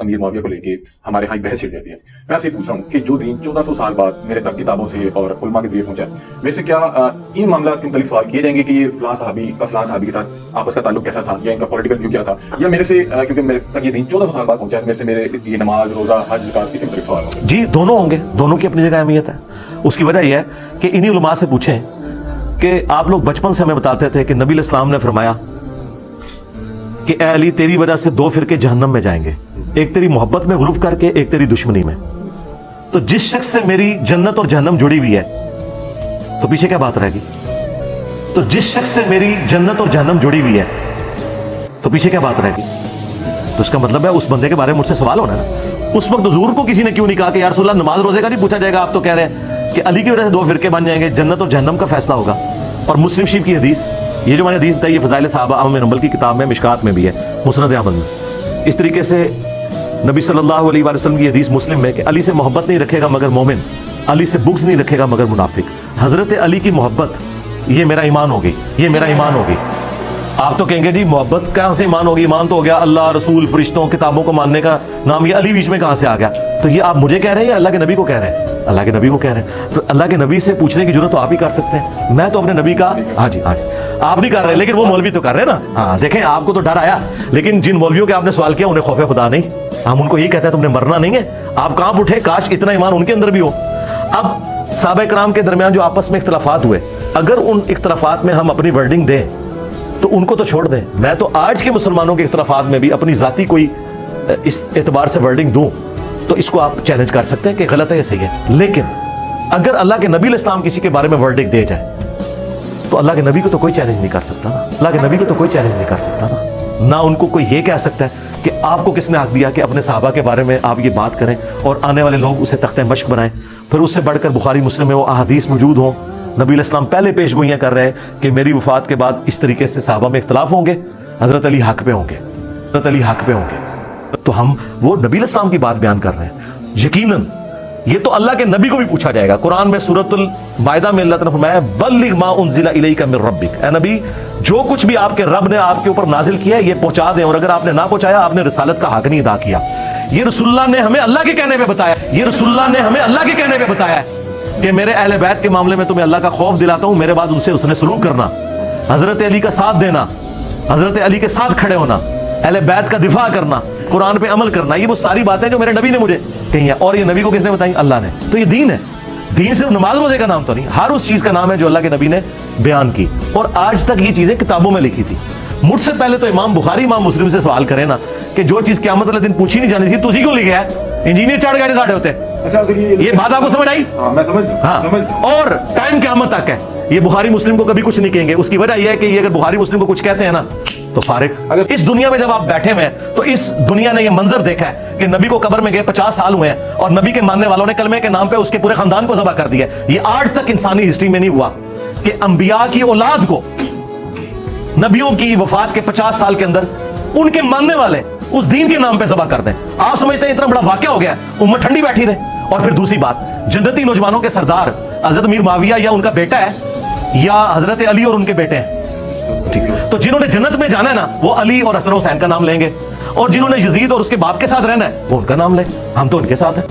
امیر معاویہ کو لے کے ہمارے ہاں ایک بحث چھڑ جاتی ہے. میں آپ سے پوچھ رہا ہوں کہ جو دین 1400 سال بعد میرے تک کتابوں سے اور علماء کے ذریعے پہنچا ہے، میرے سے کیا ان معاملات کے متعلق سوال کیے جائیں گے کہ یہ فلاں صحابی کے ساتھ آپس کا تعلق کیسا تھا، یا ان کا پولیٹیکل ویو کیا تھا، یا میرے سے کیونکہ میرے تک یہ دین 1400 سال بعد پہنچا ہے، میرے سے میرے یہ نماز، روزہ، حج، زکات اس کے متعلق سوال ہوں گے؟ جی دونوں ہوں گے، دونوں کی اپنی جگہ اہمیت ہے. اس کی وجہ یہ ہے کہ انہی علماء سے پوچھیں کہ آپ لوگ بچپن سے ہمیں بتاتے تھے کہ نبی علیہ السلام نے فرمایا کہ اے علی تیری وجہ سے 2 فرقے جہنم میں جائیں گے، ایک تیری محبت میں غلوف کر کے، ایک تیری دشمنی میں. تو جس شخص سے میری جنت اور جہنم جڑی ہوئی ہے تو پیچھے کیا بات رہے گی؟ تو جس شخص سے میری جنت اور جہنم جڑی ہوئی ہے تو پیچھے کیا بات رہے گی؟ تو اس کا مطلب ہے اس بندے کے بارے میں مجھ سے سوال ہونا ہے نا. اس وقت حضور کو کسی نے کیوں نہیں کہا کہ یا رسول اللہ نماز روزے کا نہیں پوچھا جائے گا، آپ تو کہہ رہے ہیں کہ علی کی وجہ سے 2 فرقے بن جائیں گے، جنت اور جہنم کا فیصلہ ہوگا. اور مسلم شریف کی حدیث، یہ جو میں نے حدیث بتائی، یہ فضائل صحابہ احمد بن حنبل کی کتاب میں، مشکات میں بھی ہے، مسند احمد میں. اس طریقے سے نبی صلی اللہ علیہ وآلہ وسلم کی حدیث مسلم میں کہ علی سے محبت نہیں رکھے گا مگر مومن، علی سے بغض نہیں رکھے گا مگر منافق. حضرت علی کی محبت یہ میرا ایمان ہوگی، یہ میرا ایمان ہوگی. آپ تو کہیں گے جی محبت کہاں سے ایمان ہوگی؟ ایمان تو ہو گیا اللہ، رسول، فرشتوں، کتابوں کو ماننے کا نام، یہ علی بیچ میں کہاں سے آ گیا؟ تو یہ آپ مجھے کہہ رہے ہیں یا اللہ کے نبی کو کہہ رہے ہیں؟ اللہ کے نبی کو کہہ رہے ہیں. تو اللہ کے نبی سے پوچھنے کی ضرورت تو آپ ہی کر سکتے ہیں. میں تو اپنے نبی کا ہاں جی آپ نہیں کر رہے، لیکن وہ مولوی تو کر رہے ہیں نا. ہاں دیکھیں آپ کو تو ڈر آیا، لیکن جن مولویوں کے آپ نے سوال کیا انہیں خوف خدا نہیں. ہم ان کو یہی کہتے ہیں تم نے مرنا نہیں ہے. آپ کہاں اٹھے، کاش اتنا ایمان ان کے اندر بھی ہو. اب صحابہ کرام کے درمیان جو آپس میں اختلافات ہوئے، اگر ان اختلافات میں ہم اپنی ورڈنگ دیں تو ان کو تو چھوڑ دیں. میں تو آج کے مسلمانوں کے اختلافات میں بھی اپنی ذاتی کوئی اس اعتبار سے ورڈنگ دوں تو اس کو آپ چیلنج کر سکتے ہیں کہ غلط ہے یا صحیح ہے. لیکن اگر اللہ کے نبی علیہ السلام کسی کے بارے میں ورڈنگ دے جائے تو اللہ کے نبی کو تو کوئی چیلنج نہیں کر سکتا نا. اللہ کے نبی کو تو کوئی چیلنج نہیں کر سکتا نا ان کو کوئی یہ کہہ سکتا ہے کہ آپ کو کس نے حق دیا کہ اپنے صحابہ کے بارے میں آپ یہ بات کریں اور آنے والے لوگ اسے تختہ مشق بنائیں. پھر اس سے بڑھ کر بخاری مسلم میں وہ احادیث موجود ہوں، نبی علیہ السلام پہلے پیش گوئیاں کر رہے ہیں کہ میری وفات کے بعد اس طریقے سے صحابہ میں اختلاف ہوں گے، حضرت علی حق پہ ہوں گے، حضرت علی حق پہ ہوں گے. تو ہم وہ نبی علیہ السلام کی بات بیان کر رہے ہیں. یقیناً یہ تو اللہ کے نبی کو بھی پوچھا جائے گا. قرآن میں سورۃ المائدہ میں اللہ تعالیٰ نے فرمایا بلغ ما انزل الیک من ربک، اے نبی جو کچھ بھی آپ کے رب نے آپ کے اوپر نازل کیا ہے یہ پہنچا دیں، اور اگر آپ نے نہ پہنچایا آپ نے رسالت کا حق نہیں ادا کیا. یہ رسول اللہ نے ہمیں اللہ کے کہنے پہ بتایا، یہ رسول اللہ نے ہمیں اللہ کے کہنے پہ بتایا ہے کہ میرے اہل بیت کے معاملے میں تمہیں اللہ کا خوف دلاتا ہوں، میرے بعد ان سے حسن سلوک کرنا، حضرت علی کا ساتھ دینا، حضرت علی کے ساتھ کھڑے ہونا، اہل بیت کا دفاع کرنا، قرآن پہ عمل کرنا. یہ وہ ساری باتیں جو میرے نبی نے مجھے کہی ہیں. اور یہ نبی کو کس نے بتائی؟ اللہ نے. تو یہ دین ہے. دین صرف نماز روزے کا نام تو نہیں، ہر اس چیز کا نام ہے جو اللہ کے نبی نے بیان کی. اور آج تک یہ چیزیں کتابوں میں لکھی تھی. مجھ سے پہلے تو امام بخاری امام مسلم سے سوال کرے نا کہ جو چیز قیامت والے دن پوچھی نہیں جانی تھی تو اسی کو لکھا ہے. انجینئر چڑھ گئے ساڑھے ہوتے. یہ بات آپ کو سمجھ آئی؟ ہاں. اور ٹائم قیامت تک ہے. یہ بخاری مسلم کو کبھی کچھ نہیں کہیں گے. اس کی وجہ یہ ہے کہ یہ اگر بخاری مسلم کو کچھ کہتے ہیں نا تو فارغ. اگر اس دنیا میں جب آپ بیٹھے ہوئے ہیں تو اس دنیا نے یہ منظر دیکھا ہے کہ نبی کو قبر میں گئے 50 سال ہوئے ہیں اور نبی کے ماننے والوں نے کلمے کے نام پہ اس کے پورے خاندان کو ذبح کر دیا. یہ آج تک انسانی ہسٹری میں نہیں ہوا کہ انبیاء کی اولاد کو نبیوں کی وفات کے 50 سال کے اندر ان کے ماننے والے اس دین کے نام پہ ذبح کر دیں. آپ سمجھتے ہیں اتنا بڑا واقعہ ہو گیا ہے، امت ٹھنڈی بیٹھی رہے. اور پھر دوسری بات، جنتی نوجوانوں کے سردار حضرت امیر معاویہ یا ان کا بیٹا ہے یا حضرت علی اور ان کے بیٹے ہیں. تو جنہوں نے جنت میں جانا ہے نا وہ علی اور حسن حسین کا نام لیں گے، اور جنہوں نے یزید اور اس کے باپ کے ساتھ رہنا ہے وہ ان کا نام لیں. ہم تو ان کے ساتھ ہیں.